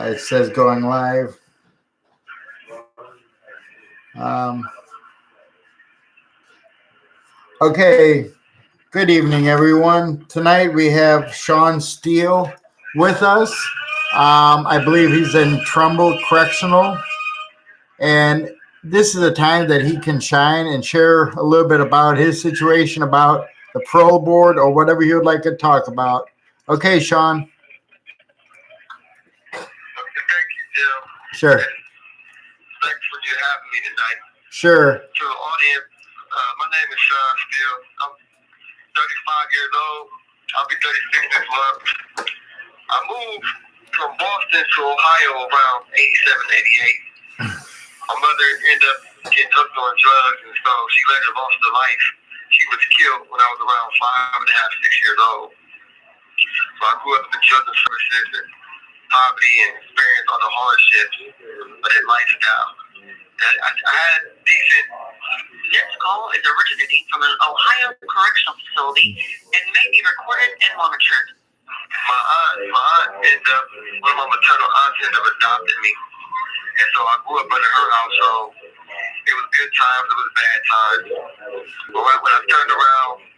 It says going live. Okay, good evening, everyone. Tonight we have Sean Steele with us. I believe he's in Trumbull Correctional, and this is a time that he can shine and share a little bit about his situation, about the parole board, or whatever he would like to talk about. Okay, Sean. Thank you, Jim. Sure. Thanks for you having me tonight. Sure. To the audience, my name is Sean Steele. I'm 35 years old. I'll be 36 this month. I moved from Boston to Ohio around 87, 88. My mother ended up getting hooked on drugs, and so she later lost her life. She was killed when I was around 5.5, 6 years old. So I grew up in the children's services and poverty and experienced all the hardships of that lifestyle. I had decent. This call is originating from an Ohio correctional facility and may be recorded and monitored. My aunt ended up, one of my maternal aunts ended up adopting me. And so I grew up under her household. It was good times, it was bad times. But right when I turned around 15,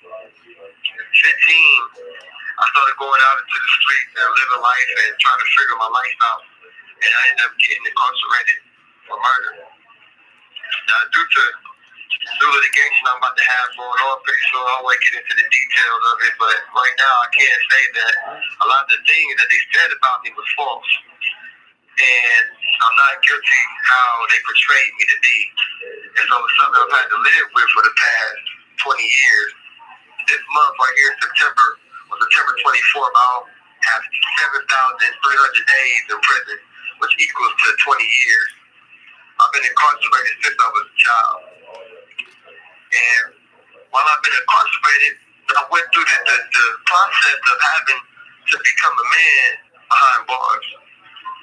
I started going out into the streets and living life and trying to figure my life out. And I ended up getting incarcerated for murder. Now, due to new litigation I'm about to have going on pretty soon, I won't get into the details of it, but right now I can say that a lot of the things that they said about me was false. And I'm not guilty how they portrayed me to be. And so it's something I've had to live with for the past 20 years. This month right here, September 24th, I'll have 7,300 days in prison, which equals to 20 years. I've been incarcerated since I was a child. And while I've been incarcerated, I went through the process of having to become a man behind bars.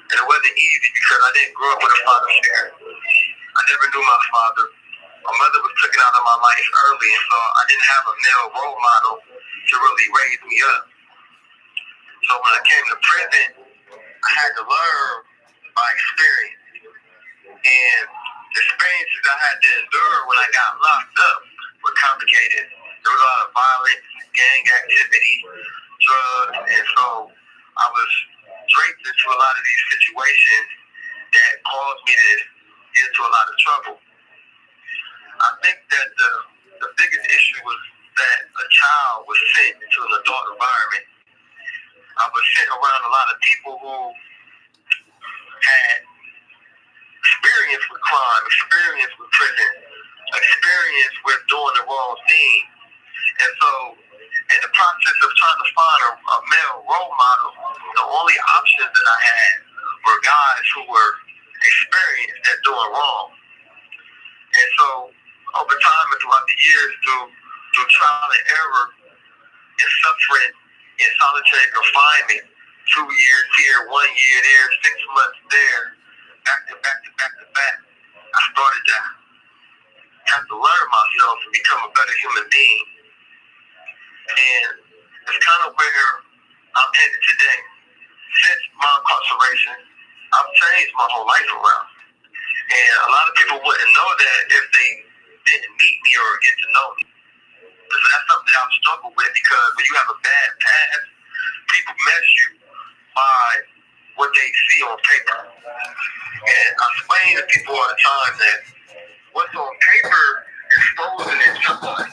And it wasn't easy because I didn't grow up with a father figure. I never knew my father. My mother was taken out of my life early, and so I didn't have a male role model to really raise me up. So when I came to prison, I had to learn by experience. And the experiences I had to endure when I got locked up were complicated. There was a lot of violence, gang activity, drugs, and so I was draped into a lot of these situations that caused me to get into a lot of trouble. I think that the biggest issue was that a child was sent into an adult environment. I was sent around a lot of people who had experience with crime, experience with prison, experience with doing the wrong thing. And so, in the process of trying to find a male role model, the only options that I had were guys who were experienced at doing wrong. And so, over time and throughout the years, through trial and error and suffering in solitary confinement, 2 years here, 1 year there, 6 months there, back to back, I started to have to learn myself and become a better human being. And it's kind of where I'm headed today. Since my incarceration, I've changed my whole life around. And a lot of people wouldn't know that if they didn't meet me or get to know me. So that's something that I've struggled with, because when you have a bad past, people mess you by what they see on paper. And I explain to people all the time that what's on paper is frozen in someone.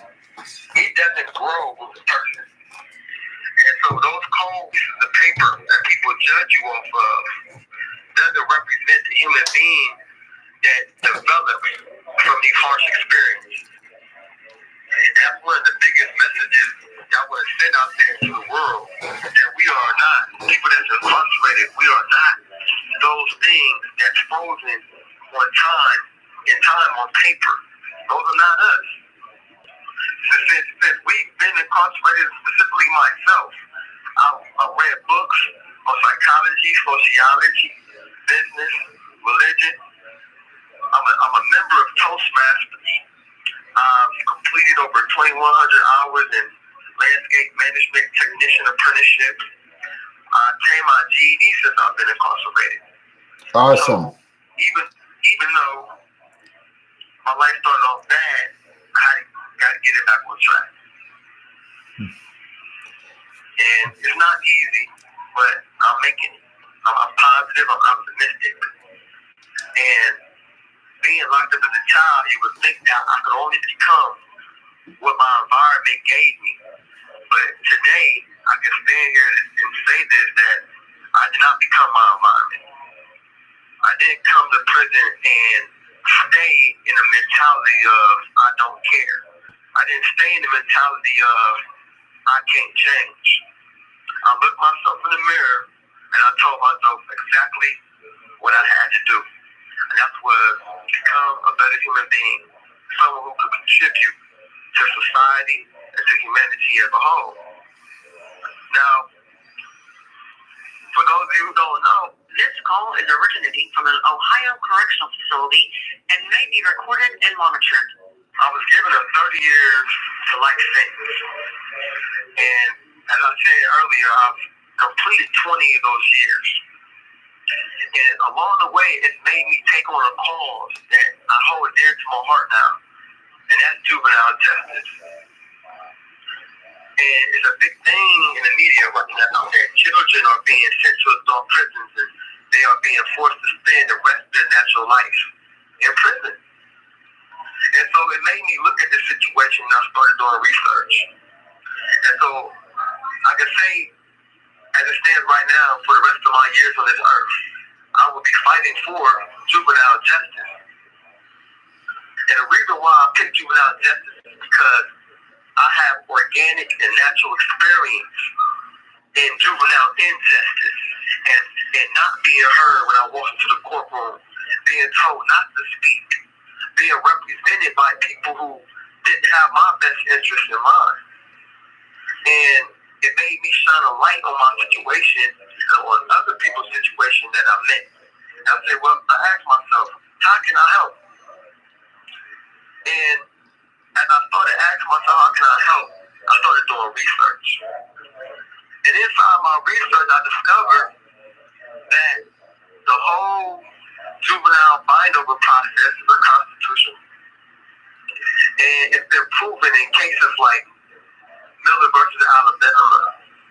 It doesn't grow with the person. And so those cold pieces of paper that people judge you off of doesn't represent the human being that developed from these harsh experiences. And that's one of the biggest messages that was sent out there to the world, that we are not, people that's incarcerated, we are not those things that's frozen on time, in time on paper. Those are not us. Since we've been incarcerated, specifically myself, I read books on psychology, sociology, business, religion. I'm a member of Toastmasters. I've completed over 2,100 hours in landscape management technician apprenticeship. I obtained my GED since I've been incarcerated. Awesome. So even though my life started off bad, I got to get it back on track. And it's not easy, but I'm making it. I'm positive, I'm optimistic. And being locked up as a child, you would think that I could only become what my environment gave me. But today, I can stand here and say this, that I did not become my environment. I didn't come to prison and stay in the mentality of I don't care. I didn't stay in the mentality of I can't change. I looked myself in the mirror and I told myself exactly what I had to do. And that was become a better human being, someone who could contribute to society and to humanity as a whole. Now, for those of you who don't know, This call is originating from an Ohio correctional facility and may be recorded and monitored. I was given a 30 years to life sentence. And as I said earlier, I've completed 20 of those years. And along the way, it's made me take on a cause that I hold dear to my heart now. And that's juvenile justice. And it's a big thing in the media right now that children are being sent to adult prisons and they are being forced to spend the rest of their natural life in prison. And so it made me look at the situation and I started doing research. And so I can say, as it stands right now, for the rest of my years on this earth, I will be fighting for juvenile justice. And the reason why I picked juvenile justice is because I have organic and natural experience in juvenile injustice and not being heard when I walk into the courtroom, being told not to speak, being represented by people who didn't have my best interest in mind. And it made me shine a light on my situation and on other people's situation that I met. And I said, well, I asked myself, how can I help? And as I started asking myself, how can I help? I started doing research. And inside my research, I discovered that the whole juvenile bind-over process is unconstitutional. And it's been proven in cases like Miller versus Alabama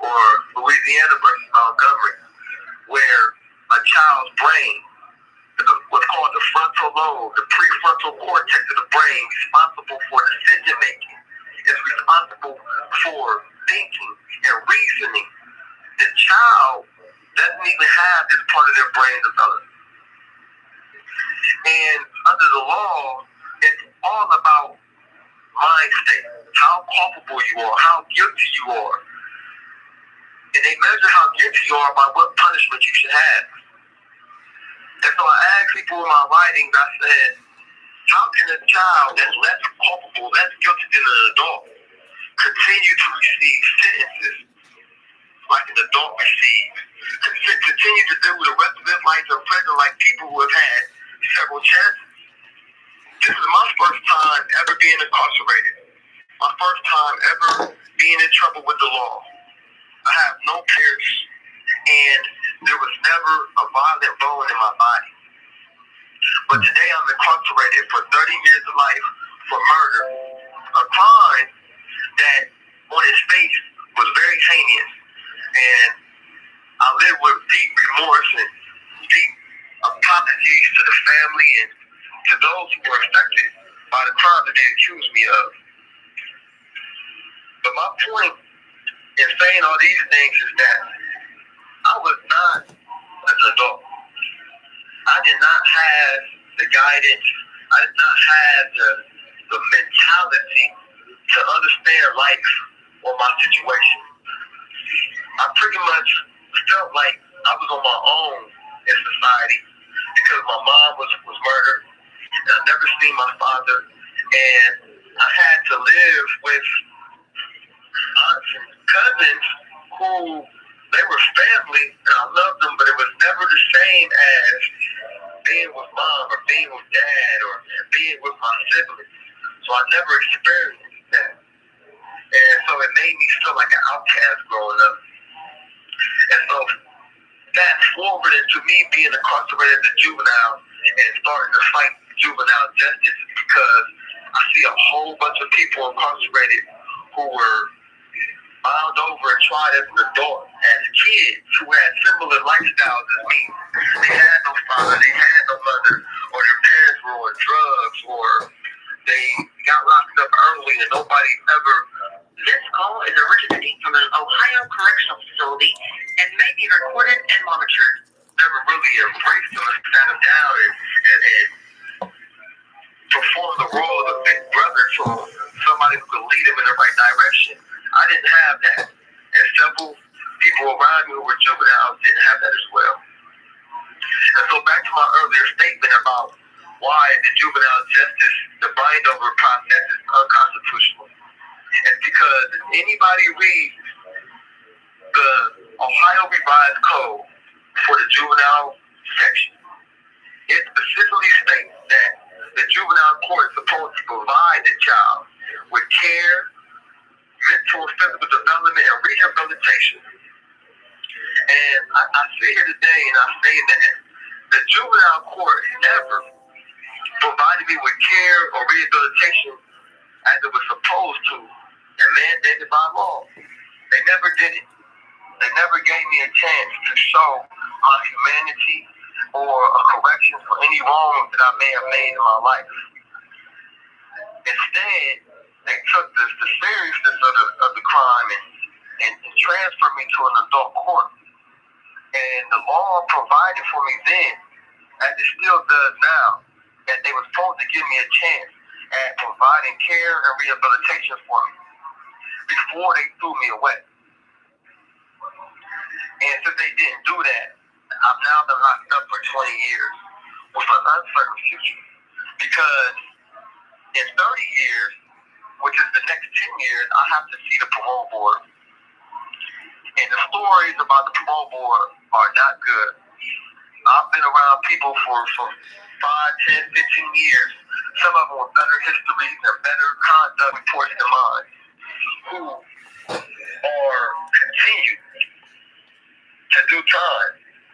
or Louisiana versus Montgomery, where a child's brain, what's called the frontal lobe, the prefrontal cortex of the brain, responsible for decision making, is responsible for thinking and reasoning. The child doesn't even have this part of their brain developed. And under the law, it's all about mind state, how culpable you are, how guilty you are. And they measure how guilty you are by what punishment you should have. And so I asked people in my writings, I said, how can a child that's less culpable, less guilty than an adult, continue to receive sentences like an adult receives, continue to do the rest of their life in prison like people who have had several chances? This is my first time ever being incarcerated. My first time ever being in trouble with the law. I have no peers, and there was never a violent bone in my body. But today I'm incarcerated for 30 years of life for murder, a crime that on its face was very heinous. And I live with deep remorse and deep apologies to the family and to those who were affected by the crime that they accused me of. But my point in saying all these things is that I was not an adult. I did not have the guidance. I did not have the mentality to understand life or my situation. I pretty much felt like I was on my own in society because my mom was murdered. And I never seen my father. And I had to live with aunts and cousins who, they were family, and I loved them, but it was never the same as being with mom or being with dad or being with my siblings. So I never experienced that. And so it made me feel like an outcast growing up. And so Fast forward into me being incarcerated as a juvenile and starting to fight juvenile justice because I see a whole bunch of people incarcerated who were bound over and tried as an adult as kids who had similar lifestyles as me. They had no father, they had no mother, or their parents were on drugs, or they got locked up early and nobody ever. This call is originating from an Ohio correctional facility and may be recorded and monitored. Never really embraced them and sat them down and performed the role of a big brother to somebody who could lead them in the right direction. I didn't have that. And several people around me who were juveniles didn't have that as well. And so back to my earlier statement about why the juvenile justice, the bind over process is unconstitutional. It's because if anybody reads the Ohio Revised Code for the juvenile section, it specifically states that the juvenile court is supposed to provide the child with care, mental and physical development, and rehabilitation. And I sit here today and I say that the juvenile court never provided me with care or rehabilitation as it was supposed to and mandated by law. They never did it. They never gave me a chance to show my humanity or a correction for any wrongs that I may have made in my life. Instead, they took the seriousness of the crime and transferred me to an adult court. And the law provided for me then, as it still does now, that they were supposed to give me a chance at providing care and rehabilitation for me before they threw me away. And since they didn't do that, I've now been locked up for 20 years with an uncertain future. Because in 30 years, which is the next 10 years, I have to see the parole board. And the stories about the parole board are not good. I've been around people for 5, 10, 15 years, some of them with better histories and better conduct reports than mine, who are continued to do time,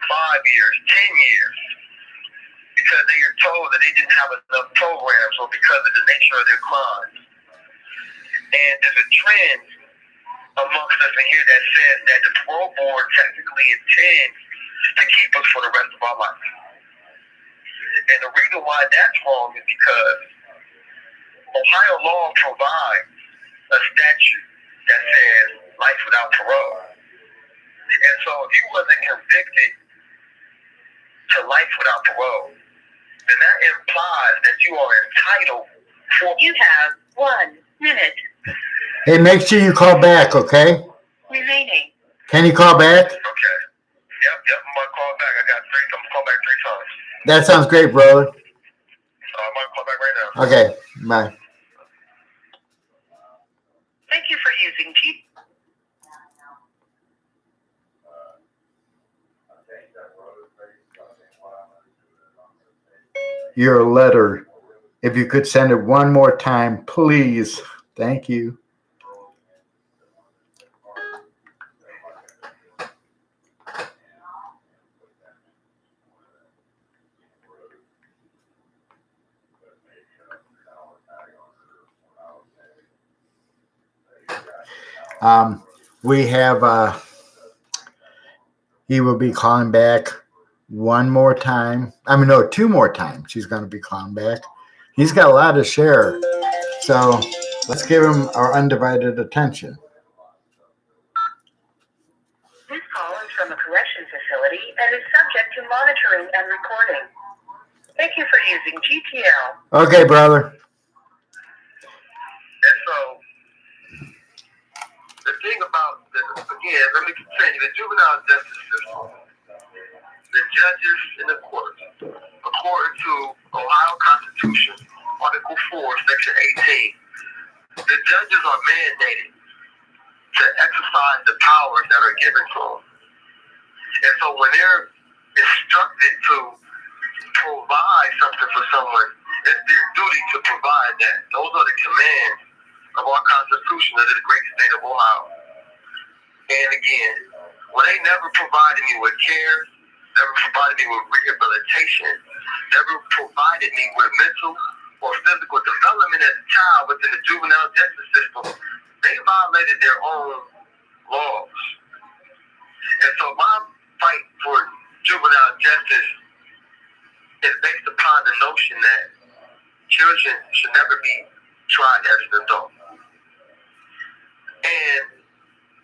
5 years, 10 years, because they are told that they didn't have enough programs or because of the nature of their crimes. And there's a trend amongst us in here that says that the parole board technically intends to keep us for the rest of our life. And the reason why that's wrong is because Ohio law provides a statute that says life without parole. And so if you wasn't convicted to life without parole, then that implies that you are entitled for... You have 1 minute Hey, make sure you call back, okay? remaining. Can you call back? Okay. Yep, I'm going to call back. I'm going to call back 3 times. That sounds great, brother. I'm going to call back right now. Okay, bye. Thank you for using G. Your letter. If you could send it one more time, please. Thank you. We have, he will be calling back one more time. I mean, no, 2 more times. He's going to be calling back. He's got a lot to share. So let's give him our undivided attention. This call is from a correction facility and is subject to monitoring and recording. Thank you for using GTL. Okay, brother. And so, the thing about this, again, let me continue, the juvenile justice system, the judges in the courts, according to Ohio Constitution, Article 4, Section 18, the judges are mandated to exercise the powers that are given to them. And so when they're instructed to provide something for someone, it's their duty to provide that. Those are the commands of our Constitution of the great state of Ohio. And again, Well, they never provided me with care, never provided me with rehabilitation, never provided me with mental or physical development as a child within the juvenile justice system. They violated their own laws. And so my fight for juvenile justice is based upon the notion that children should never be tried as an adult. And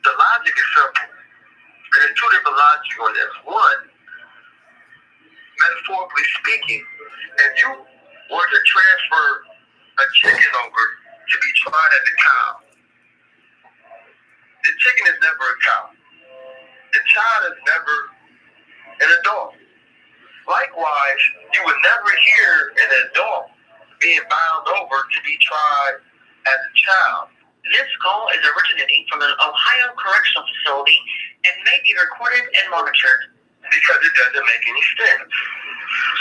the logic is simple. There's two different logics on this. One, metaphorically speaking, if you were to transfer a chicken over to be tried as a cow, the chicken is never a cow. The child is never an adult. Likewise, you would never hear an adult being bound over to be tried as a child. This call is originating from an Ohio correctional facility and may be recorded and monitored. Because it doesn't make any sense.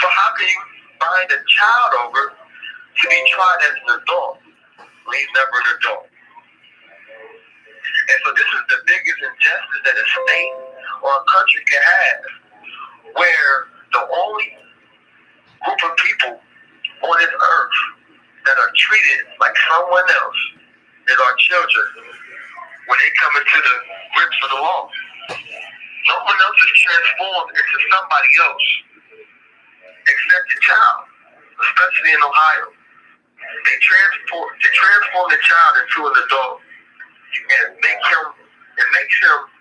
So how can you bind a child over to be tried as an adult when he's never an adult? And so this is the biggest injustice that a state or a country can have, where the only group of people on this earth that are treated like someone else is our children when they come into the grips of the law. No one else is transformed into somebody else except the child, especially in Ohio. They transform the child into an adult and makes him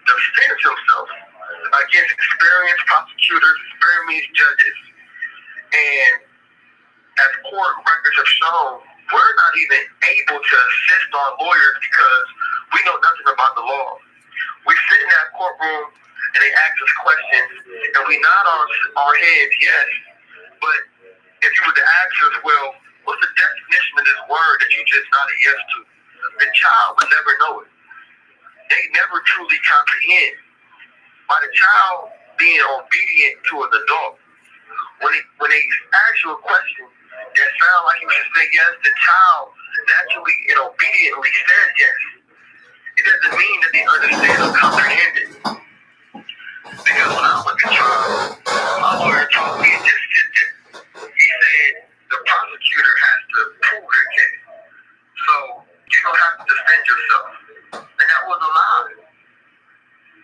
defend himself against experienced prosecutors, experienced judges, and as court records have shown, we're not even able to assist our lawyers because we know nothing about the law. We sit in that courtroom and they ask us questions, and we nod our heads yes, but if you were to ask us, well, what's the definition of this word that you just nodded yes to? The child would never know it. They never truly comprehend. By the child being obedient to an adult, when they ask you a question that sounds like you should say yes, the child naturally and obediently says yes. It doesn't mean that they understand or comprehend it. Because when I was a child, my lawyer told me to just sit there. He said the prosecutor has to prove their case. So you don't have to defend yourself. And that was a lie.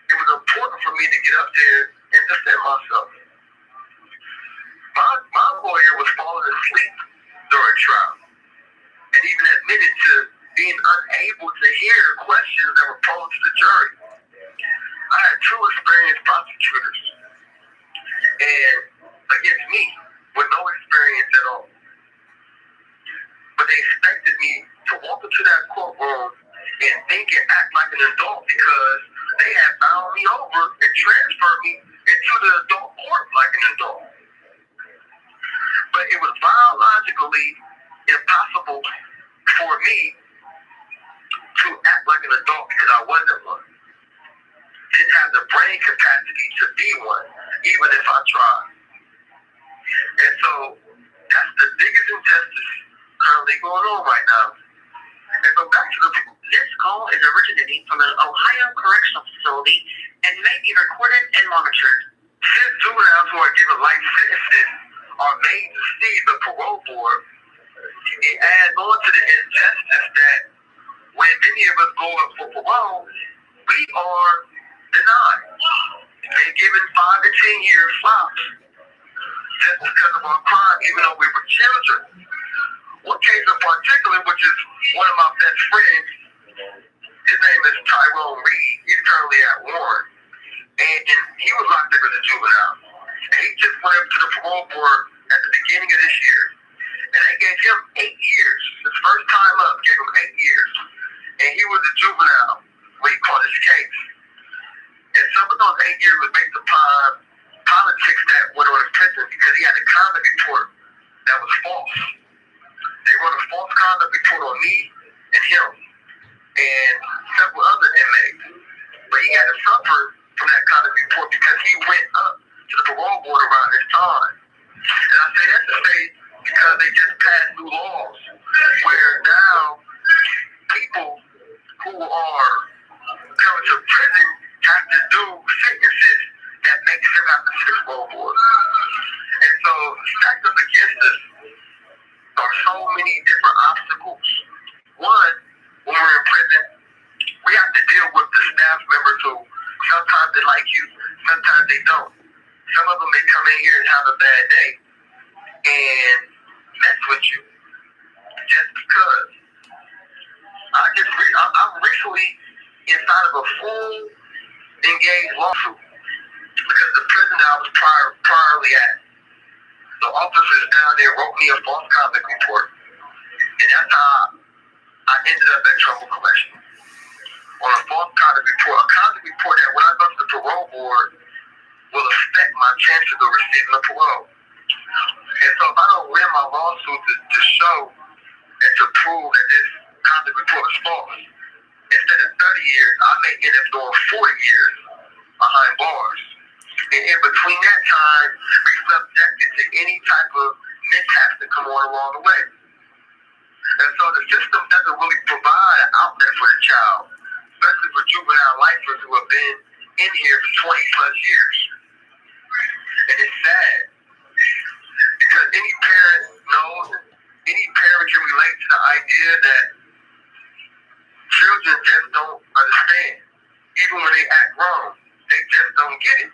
It was important for me to get up there and defend myself. My lawyer was falling asleep during trial and even admitted to being unable to hear questions that were posed to the jury. I had two experienced prosecutors and against me with no experience at all. But they expected me to walk into that courtroom and think and act like an adult because they had bound me over and transferred me into the adult court like an adult. But it was biologically impossible for me to act like an adult because I wasn't one. Didn't have the brain capacity to be one, even if I tried. And so that's the biggest injustice currently going on right now. And so back to This call is originating from an Ohio correctional facility and may be recorded and monitored. Since juveniles who are given life sentences are made to see the parole board, it adds on to the injustice that when many of us go up for parole, we are denied and given 5 to 10 year flops just because of our crime, even though we were children. One case in particular, which is one of my best friends, his name is Tyrone Reed. He's currently at Warren. And he was locked up as a juvenile. And he just went up to the parole board at the beginning of this year. And they gave him 8 years. His first time up, gave him 8 years. And he was a juvenile when he caught his case. And some of those 8 years was based upon politics that went on in prison because he had a conduct report that was false. They wrote a false conduct report on me and him and several other inmates. But he had to suffer from that conduct report because he went up to the parole board around this time. And I say that to say because they just passed new laws where now people who are coming to prison have to do sentences that make him have to sit a parole board. And so stacked up against us are so many different obstacles. One, when we're in prison, we have to deal with the staff members who sometimes they like you, sometimes they don't. Some of them may come in here and have a bad day and mess with you just because. I'm recently inside of a full engaged lawsuit because the prison I was priorly at, the officers down there wrote me a false convict report, and that's how I ended up at Trumbull Correctional. On a false convict report, a convict report that when I go to the parole board will affect my chances of receiving a parole. And so if I don't win my lawsuit to show and to prove that this convict report is false, instead of 30 years, I may end up doing 40 years behind bars. And in between that time, be subjected to any type of mishaps that come on along the way. And so the system doesn't really provide an outlet for the child, especially for juvenile lifers who have been in here for 20 plus years. And it's sad because any parent knows, any parent can relate to the idea that children just don't understand. Even when they act wrong, they just don't get it.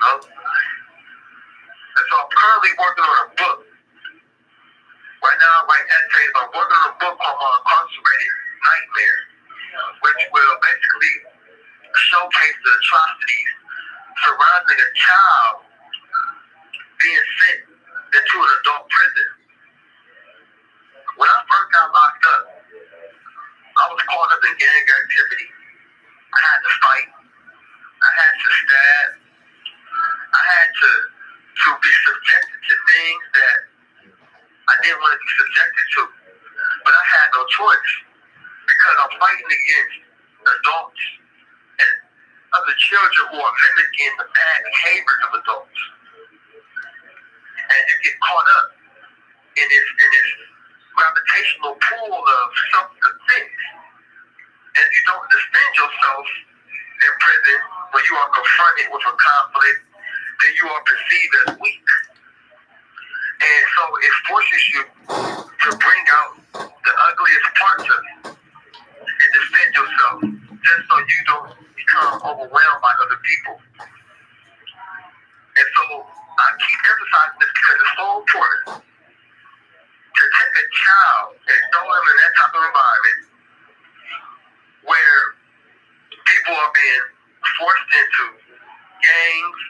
No? And so I'm currently working on a book. Right now I write essays. I'm working on a book called My Incarcerated Nightmare, which will basically showcase the atrocities surrounding a child being sent into an adult prison. When I first got locked up, I was caught up in gang activity. I had to fight. I had to stab. I had to be subjected to things that I didn't want to be subjected to. But I had no choice because I'm fighting against adults and other children who are mimicking the bad behaviors of adults. And you get caught up in this gravitational pool of things. And if you don't defend yourself in prison, when you are confronted with a conflict, then you are perceived as weak. And so it forces you to bring out the ugliest parts of you and defend yourself just so you don't become overwhelmed by other people. And so I keep emphasizing this because it's so important to take a child and throw them in that type of environment where people are being forced into gangs,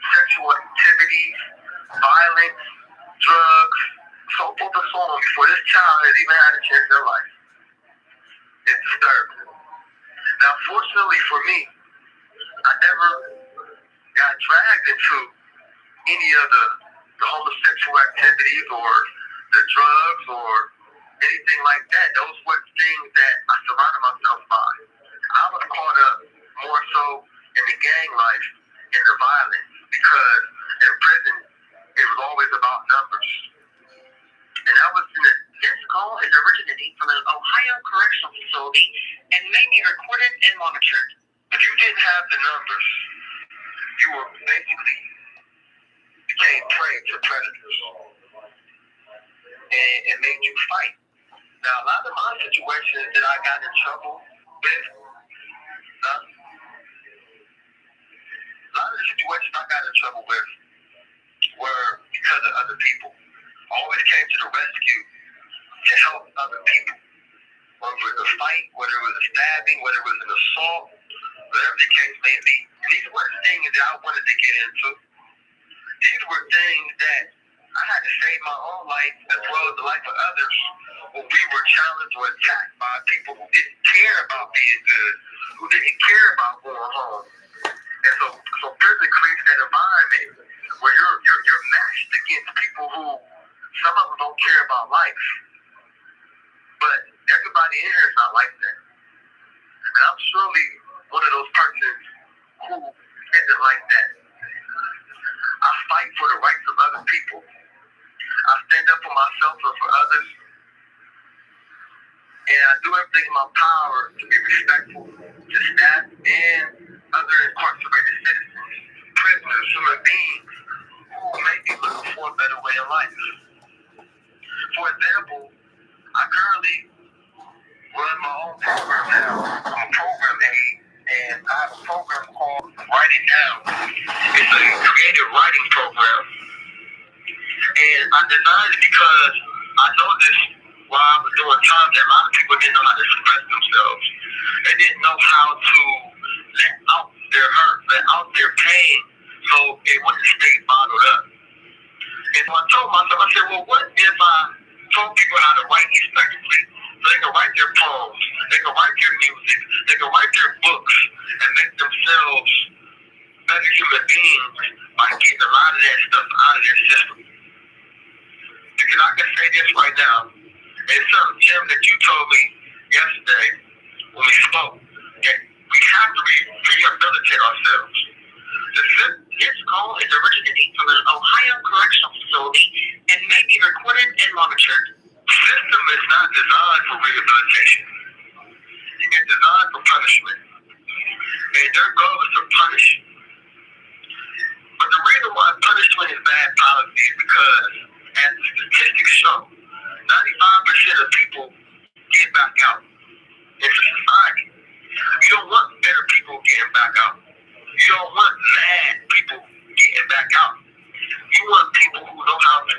sexual activities, violence, drugs, so forth and so on before this child has even had a chance in their life. It's disturbing. Now, fortunately for me, I never got dragged into any of the homosexual activities or the drugs or anything like that. Those were things that I surrounded myself by. I was caught up more so in the gang life and the violence because in prison it was always about numbers. And I was in a This call is originating from an Ohio correctional facility and may be recorded and monitored. If you didn't have the numbers, you were basically became prey to predators. And it made you fight. Now, a lot of my situations that I got in trouble with, a lot of the situations I got in trouble with were because of other people. I always came to the rescue to help other people. Whether it was a fight, whether it was a stabbing, whether it was an assault, whatever the case may be. These were things that I wanted to get into. These were things that I had to save my own life as well as the life of others when we were challenged or attacked by people who didn't care about being good, who didn't care about going home. And so prison creates that environment where you're matched against people who some of them don't care about life. But everybody in here is not like that. And I'm surely one of those persons who isn't like that. I fight for the rights of other people. I stand up for myself and for others. And I do everything in my power to be respectful to staff and other incarcerated citizens, prisoners, human beings who may be looking for a better way of life. For example, I currently run my own program now. I'm a program aide, and I have a program called Write It Down. It's a creative writing program. And I designed it because I noticed while I was doing time that a lot of people didn't know how to express themselves. They didn't know how to let out their hurt, let out their pain, so it wouldn't stay bottled up. And so I told myself, I said, well, what if I told people how to write effectively? So they can write their poems, they can write their music, they can write their books, and make themselves better human beings by getting a lot of that stuff out of their system. Because I can say this right now, and something, Jim, that you told me yesterday when we spoke, that we have to rehabilitate ourselves. This call is originating from an Ohio correctional facility and may be recorded and monitored. The system is not designed for rehabilitation. It's designed for punishment. And their goal is to punish. But the reason why punishment is bad policy is because, as the statistics show, 95% of people get back out into society. You don't want better people getting back out. You don't want mad people getting back out. You want people who know how to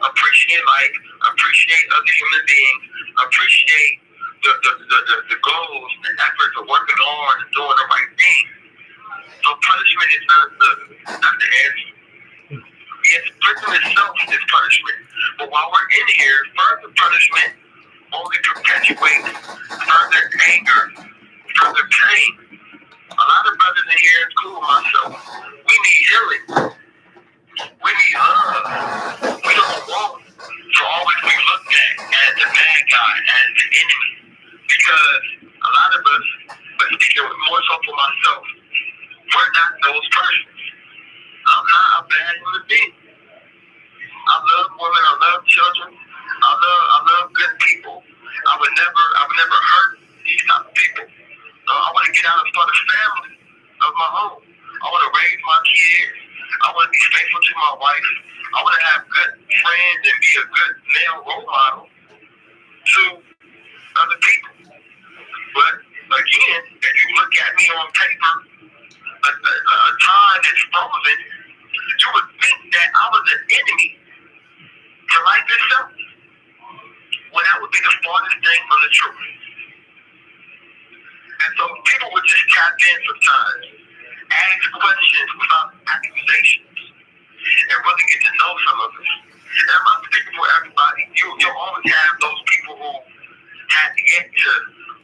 appreciate life, appreciate other human beings, appreciate the goals, the efforts of working hard and doing the right thing. So punishment is not the answer. Yes, prison itself is punishment. But while we're in here, further punishment only perpetuates further anger, further pain. A lot of brothers in here, including myself, we need healing. We need love. We don't want to always be looked at as the bad guy, as the enemy. Because a lot of us, but speaking more so for myself, we're not those persons. I'm not a bad human being. I love women, I love children, I love good people. I would never hurt these type of people. So I want to get out and start a family of my own. I want to raise my kids. I want to be faithful to my wife. I want to have good friends and be a good male role model to other people. But again, if you look at me on paper, a time that's frozen, you would think that I was an enemy to life itself. Well, that would be the farthest thing from the truth. And so people would just tap in sometimes, ask questions without accusations, and really get to know some of us. And I'm not speaking for everybody. You'll always have those people who have yet to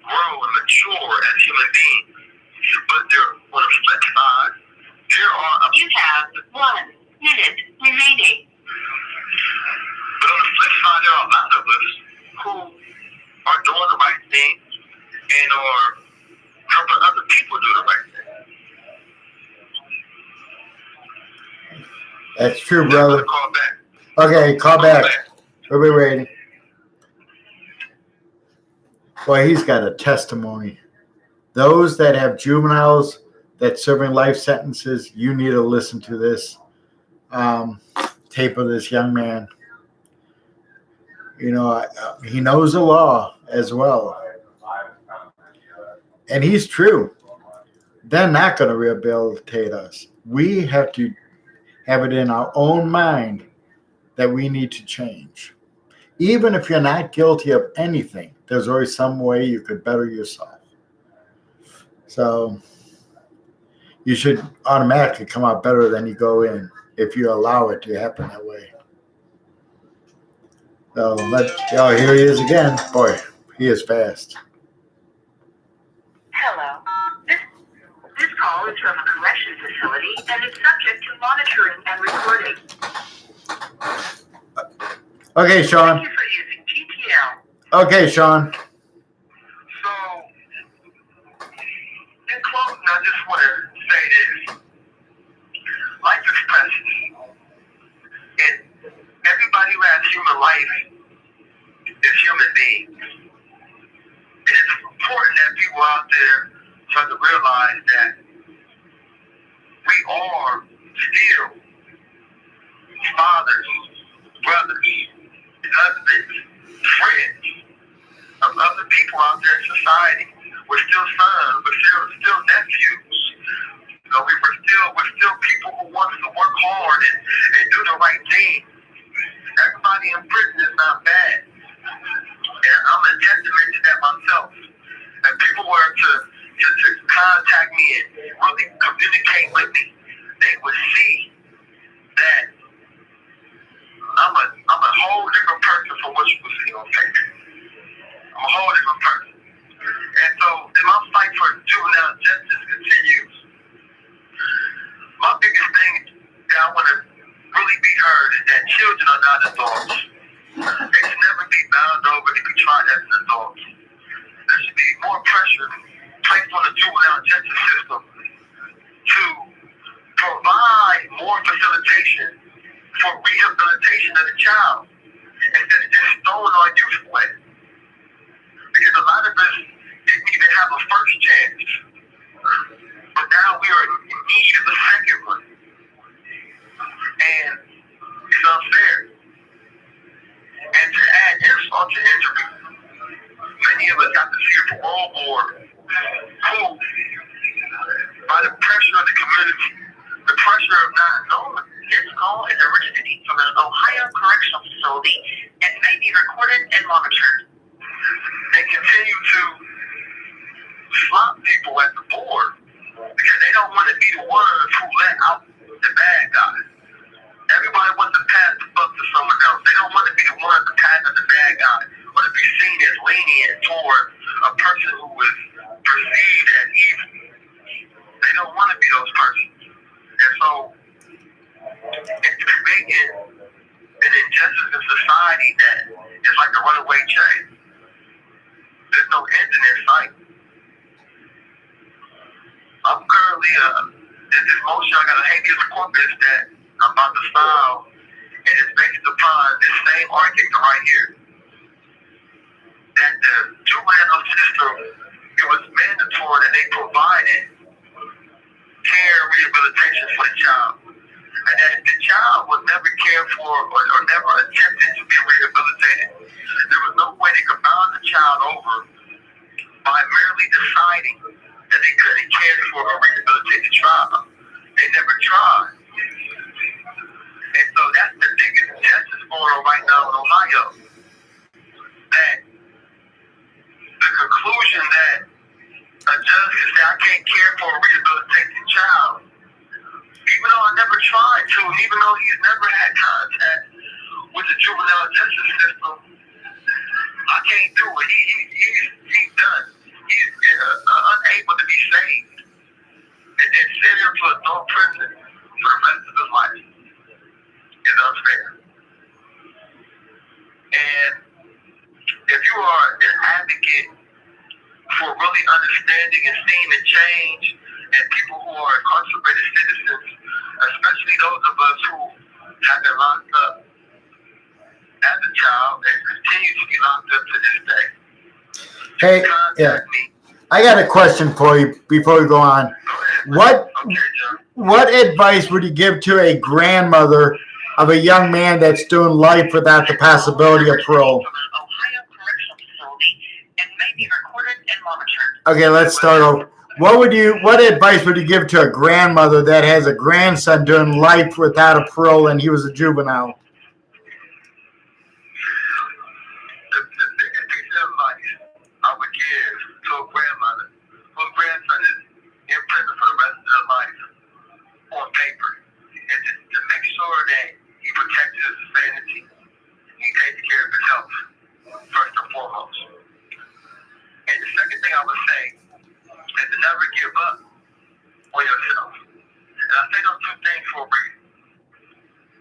grow and mature as human beings. But on the flip side, there are... You have 1 minute remaining. But on the flip side, there are a lot of us who are doing the right thing and are helping other people do the right thing. That's true, brother. Call back. Okay, call back. We'll be waiting. Boy, he's got a testimony. Those that have juveniles that serving life sentences, you need to listen to this tape of this young man. You know, he knows the law as well. And he's true. They're not going to rehabilitate us. We have to have it in our own mind that we need to change. Even if you're not guilty of anything, there's always some way you could better yourself. So you should automatically come out better than you go in if you allow it to happen that way. So here he is again. Boy, he is fast. Hello. This call is from a correction facility and is subject to monitoring and recording. Okay, Sean. Thank you for using GTL. Okay, Sean. So, in closing, I just want to say this. Life is precious. And everybody who has human life is human beings. And it's important that people out there to realize that we are still fathers, brothers, husbands, friends of other people out there in society. We're still sons, we're still nephews. You know, we're still people who want to work hard and do the right thing. Everybody in prison is not bad. And I'm a testament to that myself. If people were to contact me and really communicate with me, they would see that I'm a whole different person from what you would see on paper. I'm a whole different person. And so, as my fight for juvenile justice continues, my biggest thing that I want to really be heard is that children are not adults. They should never be bound over to be tried as an adult. There should be more pressure placed on the juvenile justice system to provide more facilitation for rehabilitation of the child instead of just throwing on youth play. Because a lot of us didn't even have a first chance. But now we are in need of a second one. And it's unfair. And to add insult to injury, many of us got to see a parole board who, by the pressure of the community, the pressure of not knowing. This call is originating from an Ohio correctional facility and may be recorded and monitored. They continue to slop people at the board because they don't want to be the ones who let out the bad guys. Everybody wants to pass the buck to someone else. They don't want to be the ones to pass out the bad guy or to be seen as lenient toward a person who is perceived as evil. They don't want to be those persons. And so, it's creating an injustice in society that is like a runaway train. There's no end in their sight. I'm currently, this motion, I got a habeas corpus that I'm about to file, and it's based upon this same argument right here. That the juvenile system, it was mandatory that they provided care and rehabilitation for the child. And that if the child was never cared for or never attempted to be rehabilitated, there was no way they could bound the child over by merely deciding that they couldn't care for or rehabilitate the child. They never tried. And so that's the biggest injustice going on right now in Ohio. That the conclusion that a judge can say I can't care for or rehabilitate the child, even though I never tried to, and even though he's never had contact with the juvenile justice system, I can't do it. He's done. He's unable to be saved. And then sit here to adult prison for the rest of his life is unfair. And if you are an advocate for really understanding and seeing the change and people who are incarcerated citizens, especially those of us who have been locked up as a child and continue to be locked up to this day. Hey, yeah. I got a question for you before we go on. What advice would you give to a grandmother of a young man that's doing life without the possibility of parole? Okay, let's start over. What advice would you give to a grandmother that has a grandson doing life without a parole and he was a juvenile? The biggest piece of advice I would give to a grandmother whose grandson is in prison for the rest of their life on paper is to make sure that he protects his sanity, he takes care of his health, first and foremost. And the second thing I would say is to never give up on yourself. And I say those two things for a reason.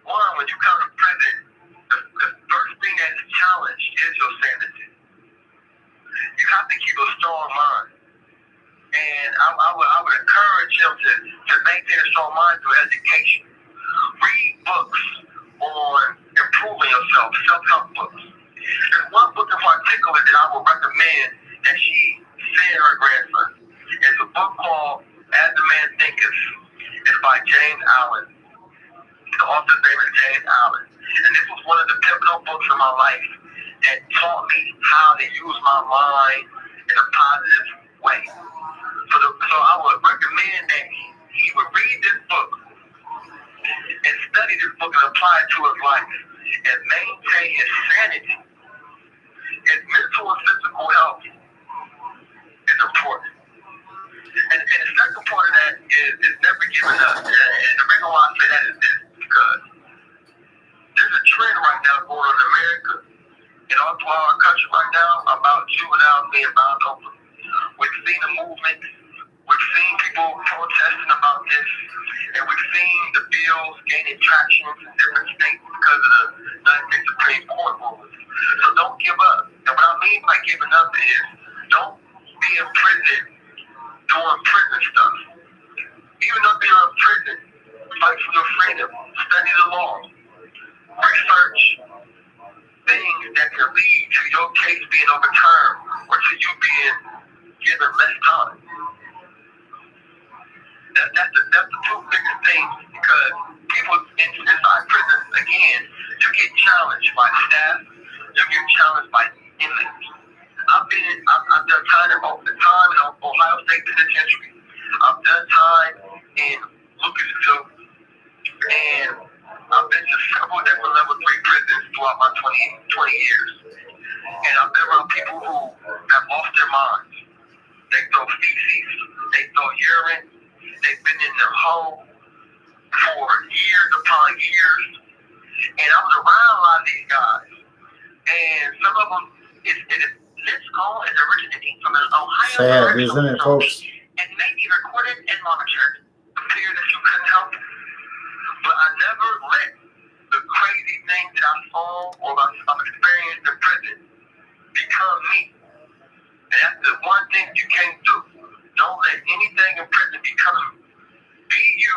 One, when you come to prison, the first thing that is challenged is your sanity. You have to keep a strong mind. And I would encourage him to maintain a strong mind through education. Read books on improving yourself, self-help books. There's one book in particular that I would recommend that she send her grandson. It's a book called As the Man Thinketh. It's by James Allen. The author's name is James Allen. And this was one of the pivotal books in my life that taught me how to use my mind in a positive way. So I would recommend that he would read this book and study this book and apply it to his life and maintain his sanity. His mental and physical health is important. And the second part of that is never giving up. And the reason why I say that is this, because there's a trend right now going on in America and all throughout our country right now about juveniles being bound over. We've seen the movement, we've seen people protesting about this, and we've seen the bills gaining traction in different states because of the United States Supreme Court rulings. So don't give up. And what I mean by giving up is don't be in prison doing prison stuff. Even though you're in prison, fight for your freedom, study the law, research things that can lead to your case being overturned or to you being given less time. That's the two biggest things, because people inside prison, again, you get challenged by staff, you get challenged by inmates. I've done time in Ohio State Penitentiary. I've done time in Lucasville, and I've been to several different level 3 prisons throughout my 20 years. And I've been around people who have lost their minds. They throw feces, they throw urine, they've been in their home for years upon years. And I was around a lot of these guys. And some of them, this call is originating from an Ohio Sad, isn't it, folks? and may be recorded and monitored. Appeared that you couldn't help it. But I never let the crazy things that I saw or I've experienced in prison become me. And that's the one thing you can't do. Don't let anything in prison become you. Be you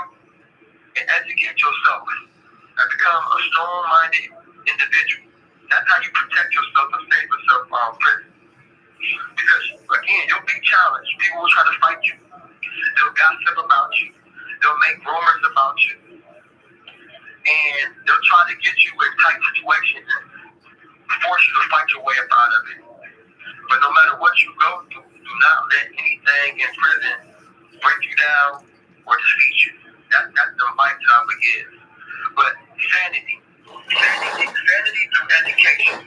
and educate yourself and become a strong-minded individual. That's how you protect yourself and save yourself from prison. Because, again, you'll be challenged. People will try to fight you. They'll gossip about you. They'll make rumors about you. And they'll try to get you in tight situations and force you to fight your way up out of it. But no matter what you go through, do not let anything in prison break you down or defeat you. That's the advice that I would give. But sanity through education.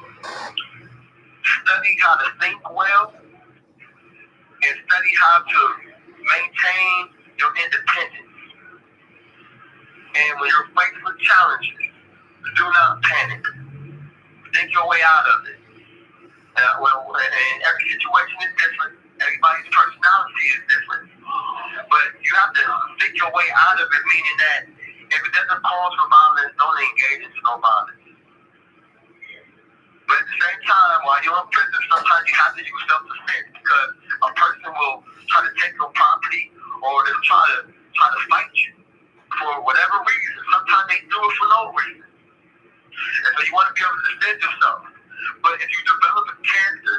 Study how to think well and study how to maintain your independence. And when you're faced with challenges, do not panic. Think your way out of it. And every situation is different. Everybody's personality is different. But you have to think your way out of it, meaning that if it doesn't cause for violence, don't engage in no violence. But at the same time, while you're in prison, sometimes you have to use self-defense, because a person will try to take your property, or they'll try to fight you for whatever reason. Sometimes they do it for no reason. And so you want to be able to defend yourself. But if you develop a character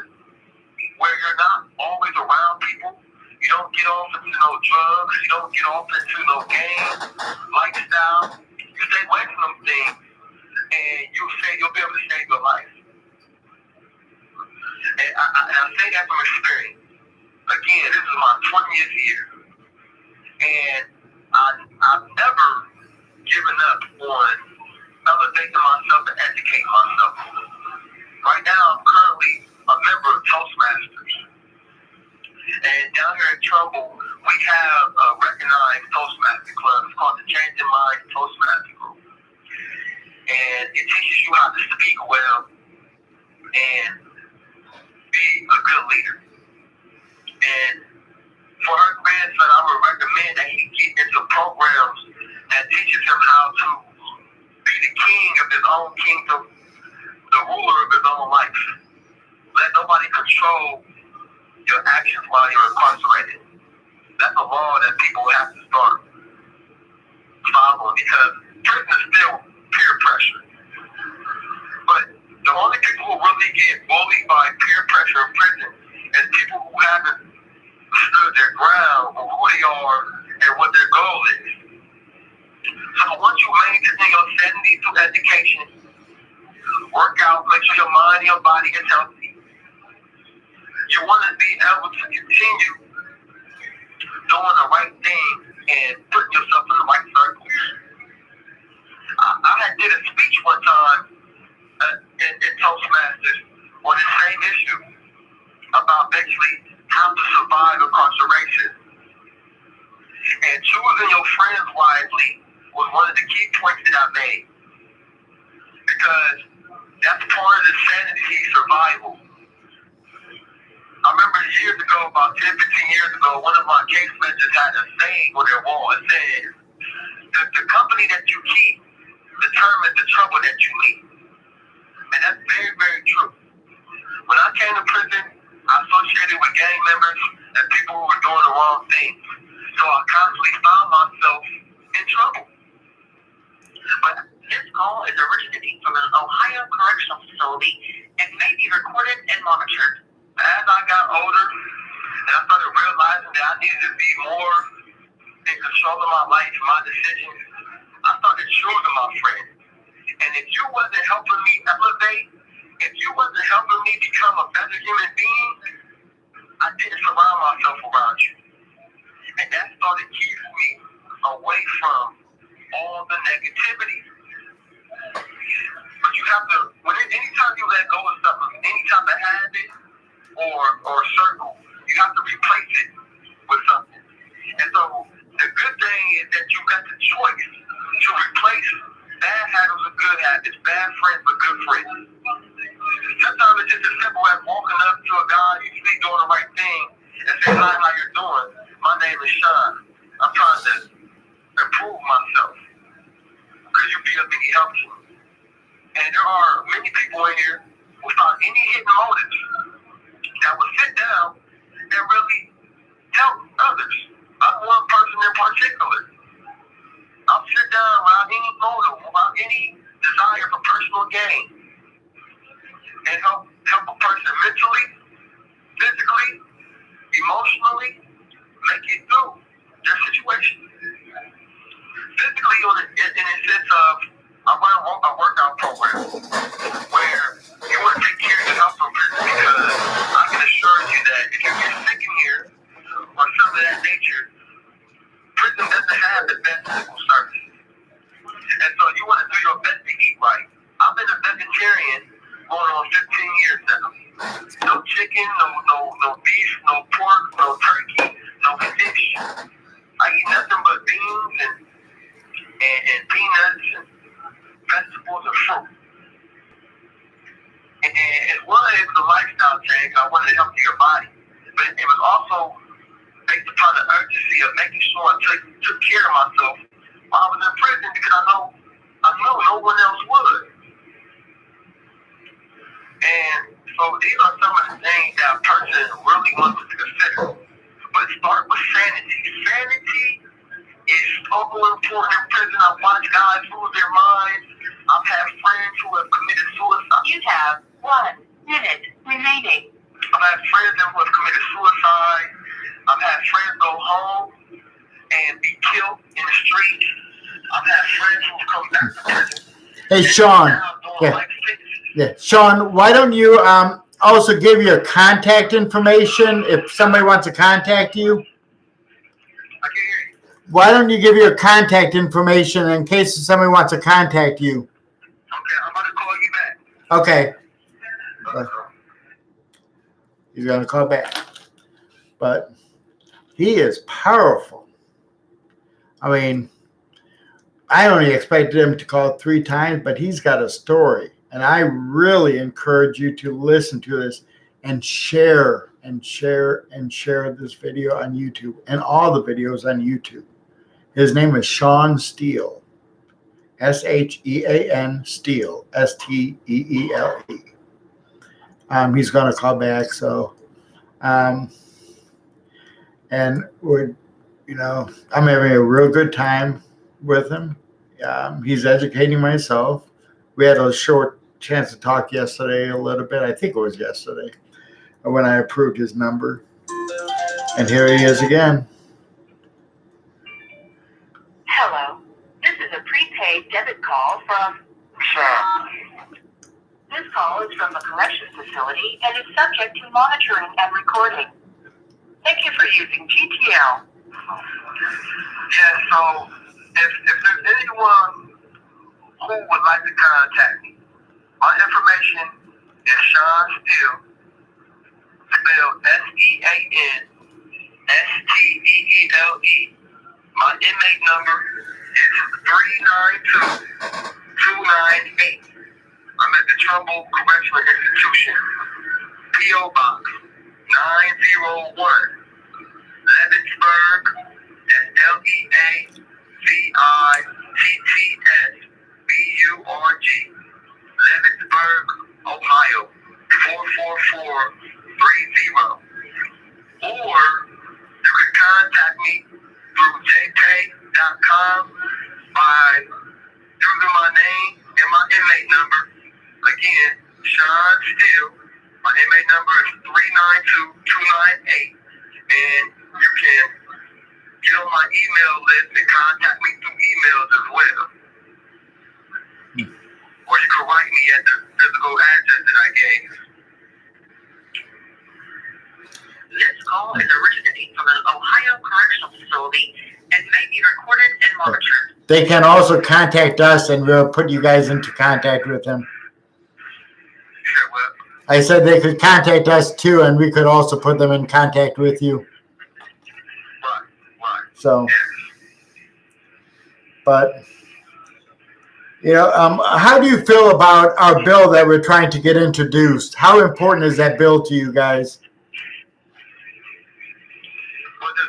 where you're not always around people, you don't get off into no drugs, you don't get off into no gang lifestyle, you stay away from them things, and you'll be able to save your life. And I say that from experience. Again, this is my 20th year, and I've never given up on elevating myself and educating myself. Right now, I'm currently a member of Toastmasters. And down here in Trumbull, we have a recognized Toastmaster club. It's called the Changing Mind Toastmaster Group. And it teaches you how to speak well and be a good leader. And for her grandson, I would recommend that he get into programs that teaches him how to be the king of his own kingdom, the ruler of his own life. Let nobody control your actions while you're incarcerated. That's a law that people have to start following, because prison is still peer pressure. But the only people who really get bullied by peer pressure in prison is people who haven't stood stood their ground on who they are and what their goal is. So once you maintain your sanity through education, work out, make sure your mind and your body is healthy, you want to be able to continue doing the right thing and putting yourself in the right circles. I had did a speech one time in Toastmasters on the same issue about basically how to survive incarceration. And choosing your friends wisely was one of the key points that I made. Because that's part of the sanity survival. I remember years ago, about 10, 15 years ago, one of my case managers had a saying on their wall. It said, the company that you keep determines the trouble that you meet. And that's very, very true. When I came to prison, I associated with gang members and people who were doing the wrong things. So I constantly found myself in trouble. But this call is originating from an Ohio correctional facility and may be recorded and monitored. As I got older and I started realizing that I needed to be more in control of my life, my decisions, I started choosing my friends. And if you wasn't helping me elevate, if you wasn't helping me become a better human being, I didn't surround myself around you. And that started keeping me away from all the negativity. But you have to, anytime you let go of something, any type of habit or circle, you have to replace it with something. And so the good thing is that you got the choice to replace bad habits with good habits, bad friends with good friends. Sometimes it's just as simple as walking up to a guy you see doing the right thing and say, hi, how you doing? My name is Sean. I'm trying to improve myself. Could you be of any help to me? And there are many people in here without any hidden motives that will sit down and really help others. I'm one person in particular. I'll sit down without any motive, without any desire for personal gain, and help a person mentally, physically, emotionally, make it through their situation. Physically, in the sense of, I run a workout program where you want to take care of your health from prison, because I can assure you that if you get sick in here or something of that nature, prison doesn't have the best medical services. And so you want to do your best to eat right. I've been a vegetarian going on 15 years now. No chicken, no beef, no pork, no turkey, no fish. I eat nothing but beans and peanuts and vegetables and fruit. And as well as the lifestyle change, I wanted to help your body. But it was also based upon the urgency of making sure I took care of myself while I was in prison, because I know no one else would. And so these are some of the things that a person really wants to consider. But start with sanity. Sanity is so important in prison. I've watched guys lose their minds. I've had friends who have committed suicide. You have 1 minute remaining. I've had friends who have committed suicide. I've had friends go home and be killed in the streets. I've had friends who've come back to prison. Hey, Sean. Yeah, Sean, why don't you also give your contact information if somebody wants to contact you? I can hear you. Why don't you give your contact information in case somebody wants to contact you? Okay, I'm going to call you back. Okay. He's going to call back. But he is powerful. I mean, I only expected him to call 3 times, but he's got a story. And I really encourage you to listen to this and share this video on YouTube and all the videos on YouTube. His name is Sean Steele, Shean Steele, Steele. He's going to call back. So, and we're, I'm having a real good time with him. He's educating myself. We had a short chance to talk yesterday a little bit. I think it was yesterday when I approved his number. And here he is again. Hello. This is a prepaid debit call from Sean. This call is from a corrections facility and is subject to monitoring and recording. Thank you for using GTL. Yeah, so if there's anyone who would like to contact me, my information is Sean Steele, spelled SEANSTEELE. My inmate number is 392-298. I'm at the Trumbull Correctional Institution, P.O. Box 901, Leavittsburg, that's LEAVITTSBURG, Leavittsburg, Ohio, 44430. Or you can contact me through jpay.com by using my name and my inmate number. Again, Sean Steele. My inmate number is 392-298. And you can get on my email list and contact me through emails as well. Or you can write me at the physical address that I gave. This call is originating from an Ohio correctional facility and may be recorded and monitored. They can also contact us, and we'll put you guys into contact with them. Sure, well, I said they could contact us too, and we could also put them in contact with you. right. So, Yes. but how do you feel about our bill that we're trying to get introduced? How important is that bill to you guys? Well, the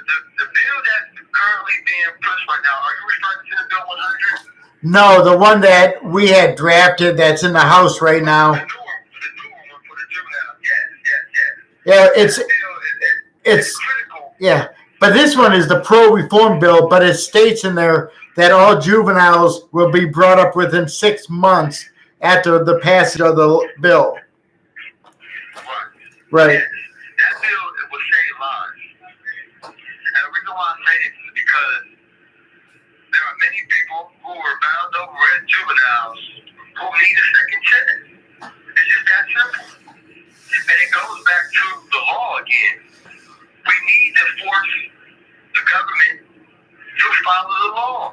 bill that's currently being pushed right now, are you referring to the Bill 100? No, the one that we had drafted that's in the House right now. The new one for the juvenile. Yes. Yeah, That bill it's is critical. yeah. But this one is the pro-reform bill, but it states in there that all juveniles will be brought up within 6 months after the passage of the bill. Right. Yes. That bill will save lives. And the reason why I say this is because there are many people who are bound over as juveniles who need a second chance. It's just that simple. And it goes back to the law again. We need to force the government to follow the law.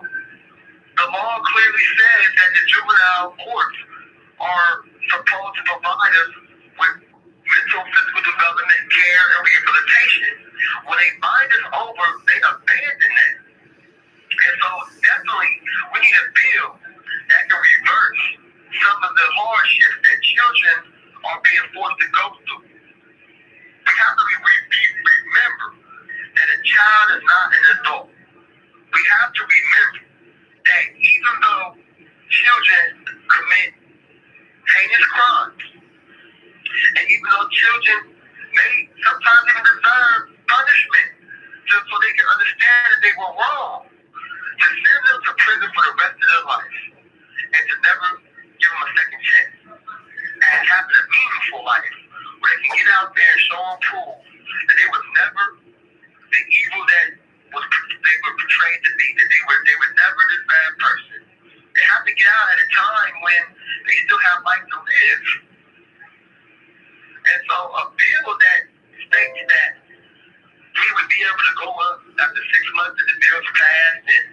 The law clearly says that the juvenile courts are supposed to provide us with mental, physical development, care, and rehabilitation. When they bind us over, they abandon that. And so definitely we need a bill that can reverse some of the hardships that children are being forced to go through. We have to remember that a child is not an adult. We have to remember that even though children commit heinous crimes, and even though children may sometimes even deserve punishment just so they can understand that they were wrong, to send them to prison for the rest of their life and to never give them a second chance and having a meaningful life where they can get out there and show and prove that they was never the evil that they were portrayed to be, that they were never this bad person. They have to get out at a time when they still have life to live. And so a bill that states that we would be able to go up after 6 months that the bill's passed and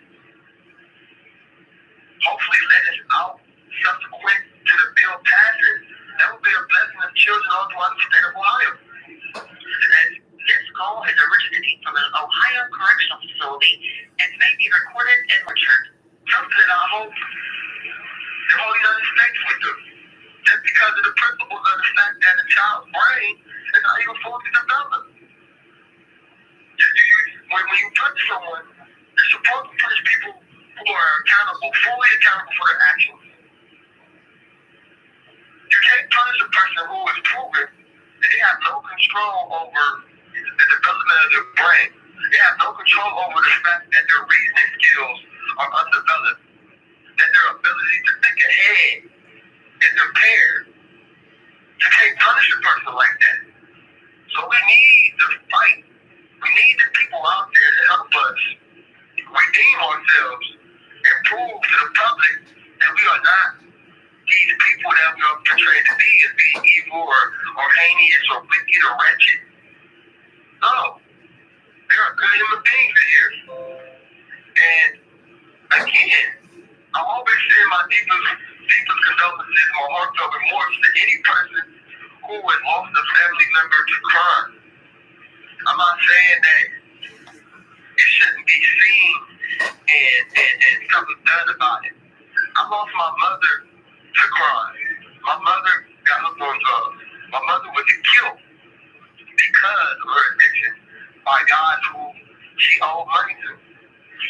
hopefully let us out subsequent to the bill passing, that would be a blessing of children all throughout the state of Ohio. And This call is originating from an Ohio correctional facility and may be recorded and monitored. something that I hope the whole United States would do. Just because of the principles of the fact that a child's brain is not even fully developed. When you punish someone, you're supposed to punish people who are accountable, fully accountable for their actions. You can't punish a person who is proven that they have no control over the development of their brain. They have no control over the fact that their reasoning skills are undeveloped, that their ability to think ahead is impaired. You can't punish a person like that. So we need to fight. We need evil or heinous or wicked or wretched. No. There are good human beings in here. And again, I always send my deepest condolences, my heartfelt remorse to any person who has lost a family member to crime. I'm not saying that it shouldn't be seen and something done about it. I lost my mother to crime. My mother got hooked on drugs. My mother was killed because of her addiction by guys who she owed money to.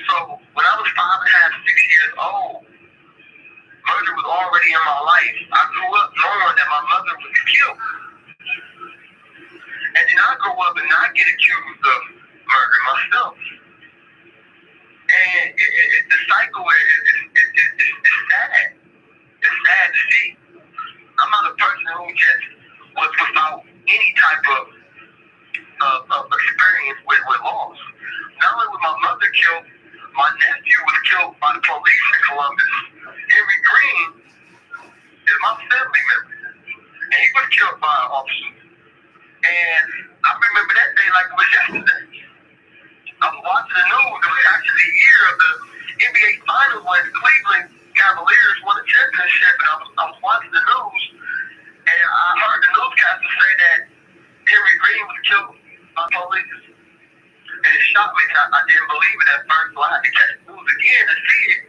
So when I was 5.5, 6 years old, murder was already in my life. I grew up knowing that my mother was killed. And then I grew up and not get accused of murder myself. And the cycle is sad. It's sad to see. I'm not a person who just was without any type of experience with loss. Not only was my mother killed, my nephew was killed by the police in Columbus. Henry Green is my family member. And he was killed by an officer. And I remember that day like it was yesterday. I was watching the news. It was actually the year of the NBA Finals when the Cleveland Cavaliers won the championship. And I was watching the news, and I heard the newscaster say that Henry Green was killed by police. And it shocked me. I didn't believe it at first, so I had to catch the news again to see it.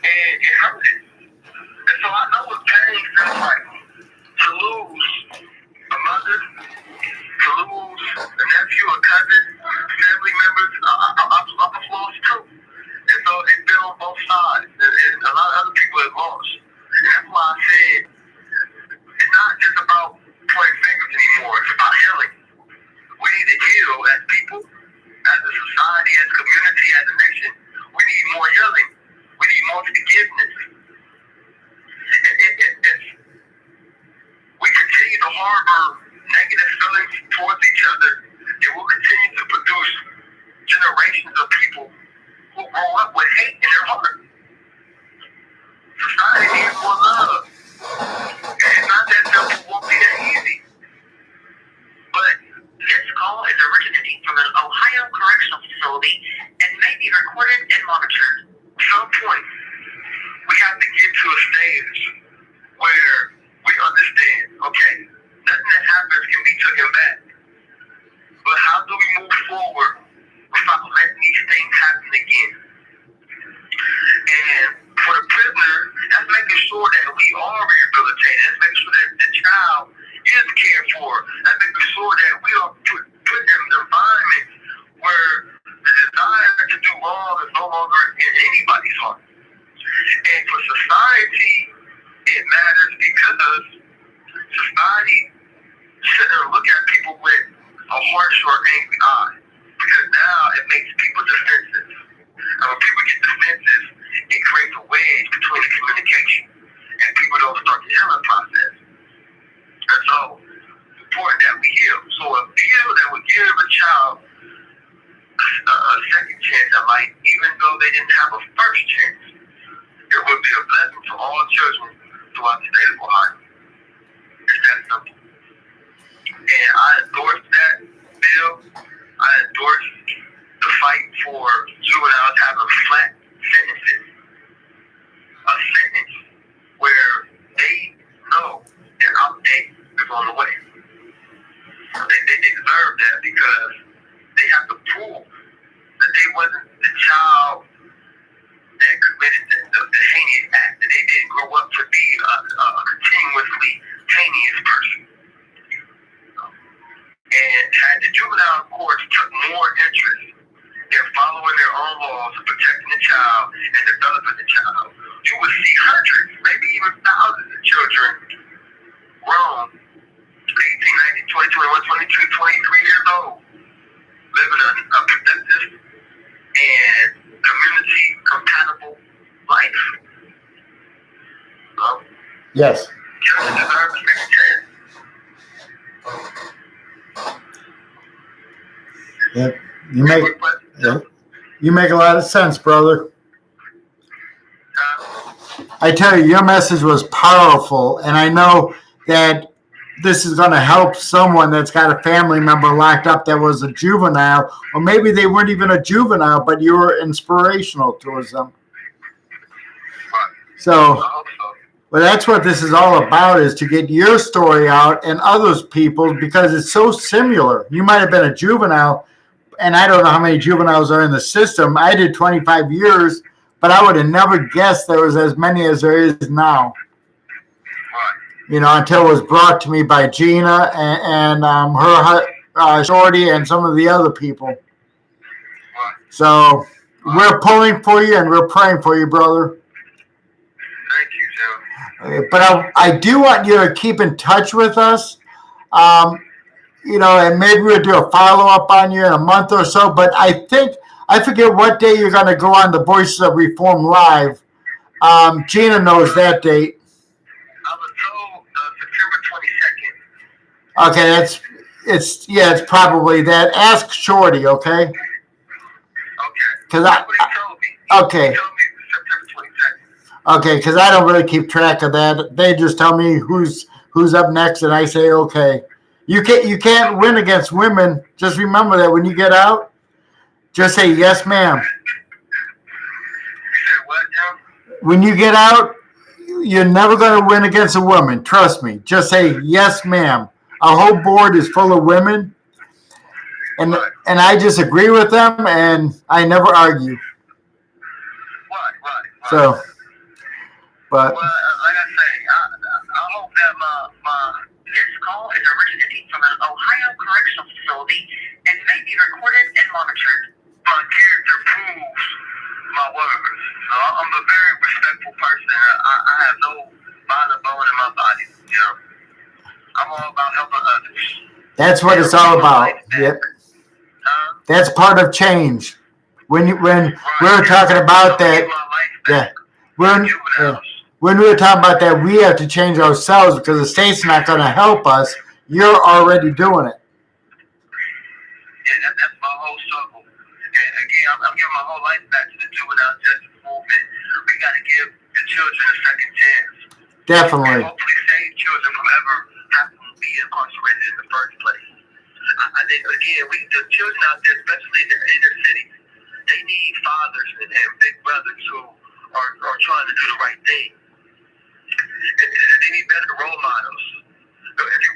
And it hurt it. And so I know what pain feels like to lose a mother, to lose a nephew, a cousin, family members. I've lost too. And so it's been on both sides. And a lot of other people have lost. And that's why I said it's not just about pointing fingers anymore. It's about healing. We need to heal as people, as a society, as a community, as a nation. We need more healing. We need more forgiveness. If we continue to harbor negative feelings towards each other, it will continue to produce generations of people who grow up with hate in their heart. Society needs more love. It's not that simple, it won't be that easy. But this call is originating from an Ohio correctional facility and may be recorded and monitored. at some point, we have to get to a stage where we understand, okay, nothing that happens can be taken back. But how do we move forward without letting these things happen again? And for the prisoner, that's making sure that we are rehabilitated. That's making sure that the child is cared for. That's making sure that we are put in an environment where the desire to do wrong is no longer in anybody's heart. And for society, it matters because society shouldn't look at people with a harsh or angry eye, because now it makes people defensive. And when people get defensive, it creates a wedge between the communication, and people don't start the healing process. And so it's important that we heal. So a bill that would give a child a second chance at life, even though they didn't have a first chance, it would be a blessing to all children throughout the state of Ohio. It's that simple. And I endorse that bill. I endorse the fight for juveniles having flat sentences. A sentence where they know their outdate is on the way. They deserve that because they have to prove that they wasn't the child that committed the heinous act, that they didn't grow up to be a continuously heinous person. And had the juvenile courts took more interest in following their own laws of protecting the child and developing the child, you would see hundreds, maybe even thousands of children grown 18, 19, 20, 21, 22, 23 years old, living a productive and community-compatible life. Yes. Children deserve a second chance. Yep. You make a lot of sense, brother. I tell you, your message was powerful, and I know that this is going to help someone that's got a family member locked up that was a juvenile, or maybe they weren't even a juvenile, but you were inspirational towards them. So, well, that's what this is all about, is to get your story out and others people's, because it's so similar. You might have been a juvenile, and I don't know how many juveniles are in the system. I did 25 years, but I would have never guessed there was as many as there is now. You know, until it was brought to me by Gina and her Shorty and some of the other people. So we're pulling for you and we're praying for you, brother. Thank you, Joe. But I do want you to keep in touch with us. You know, and maybe we'll do a follow-up on you in a month or so. But I forget what day you're going to go on the Voices of Reform Live. Gina knows that date. I was told September 22nd. Okay, it's probably that. Ask Shorty, okay? Okay. Because That's what he told me. Okay. He told me September 22nd. Okay, because I don't really keep track of that. They just tell me who's up next, and I say okay. You can't win against women. Just remember that when you get out, just say yes, ma'am. You said what, Joe? When you get out, you're never going to win against a woman. Trust me. Just say yes, ma'am. Our whole board is full of women, and I just agree with them, and I never argue. Right. So, but Well, like I say, I hope that this call is originating from an Ohio correctional facility and may be recorded and monitored. My character proves my words. So I'm a very respectful person. I have no violent bone in my body. You know, I'm all about helping others. that's what it's all about. Yep. That's part of change. When we were talking about that, yeah. When we were talking about that, we have to change ourselves because the state's not going to help us. You're already doing it. Yeah, that's my whole struggle. And again, I'm giving my whole life back to the juvenile justice movement. We got to give the children a second chance. Definitely. And hopefully save children from ever having to be incarcerated in the first place. I think, again, the children out there, especially in the inner cities, they need fathers and big brothers who are trying to do the right thing. They need better role models. If you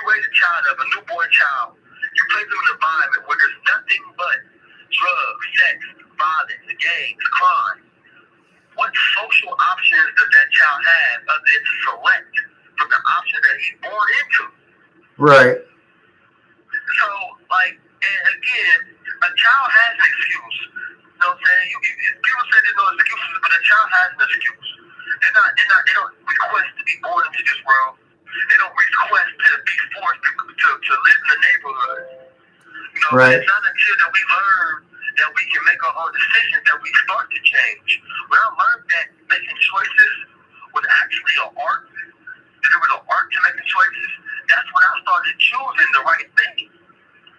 raise a child up, a newborn child, you place them in an environment where there's nothing but drugs, sex, violence, gangs, crime. What social options does that child have other than to select from the option that he's born into? Right. So, and again, a child has an excuse. You know what I'm saying? People say there's no excuses, but a child has an excuse. They don't request to be born into this world. They don't request to be forced to live in the neighborhood. You know, right. It's not until that we learn that we can make our own decisions that we start to change. When I learned that making choices was actually an art, that there was an art to making choices, that's when I started choosing the right thing.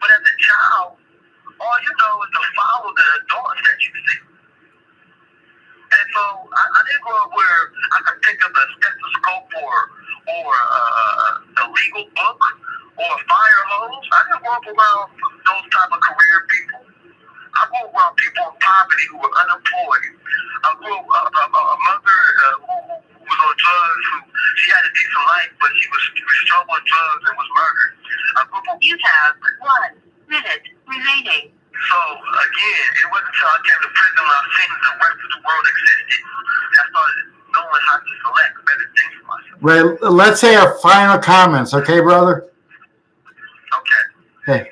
But as a child, all you know is to follow the adults that you see. And so I didn't grow up where I could pick up a stethoscope or a legal book or a fire hose. I didn't grow up around those type of career people. I grew up around people in poverty who were unemployed. I grew up a mother who was on drugs, she had a decent life, but she was struggling drugs and was murdered. I grew up. You have 1 minute remaining. So, again, it wasn't until I came to prison when I seen the rest of the world existed that I started knowing how to select better things for myself. Well, let's say our final comments, okay, brother? Okay. Okay.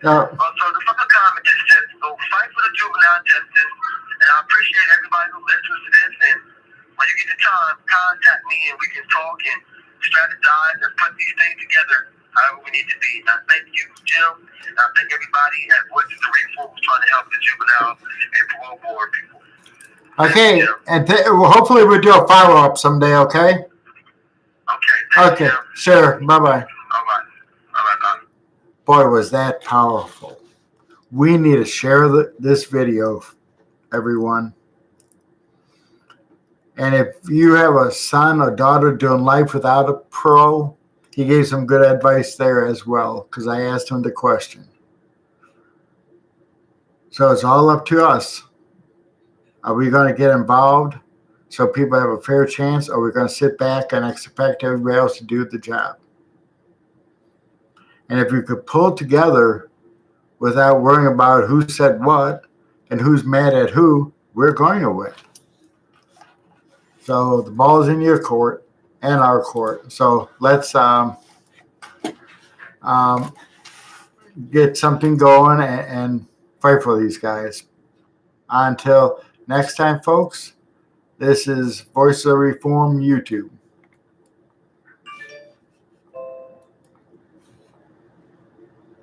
So the final comment is just go fight for the juvenile justice, and I appreciate everybody who listens to this, and when you get the time, contact me and we can talk and strategize and put these things together however we need to be. And I thank you, Jim. And I thank everybody at Voices of Reform who's trying to help the juvenile and parole board people. Okay, and hopefully we'll do a follow-up someday, okay? Okay, thank you. Sure. Bye-bye. All right. Bye. Boy, was that powerful. We need to share this video, everyone. And if you have a son or daughter doing life without a pro, he gave some good advice there as well, because I asked him the question. So it's all up to us. Are we going to get involved so people have a fair chance, or are we going to sit back and expect everybody else to do the job? And if we could pull together without worrying about who said what and who's mad at who, we're going to win. So the ball's in your court and our court. So let's get something going and fight for these guys. Until next time, folks, this is Voice of Reform YouTube.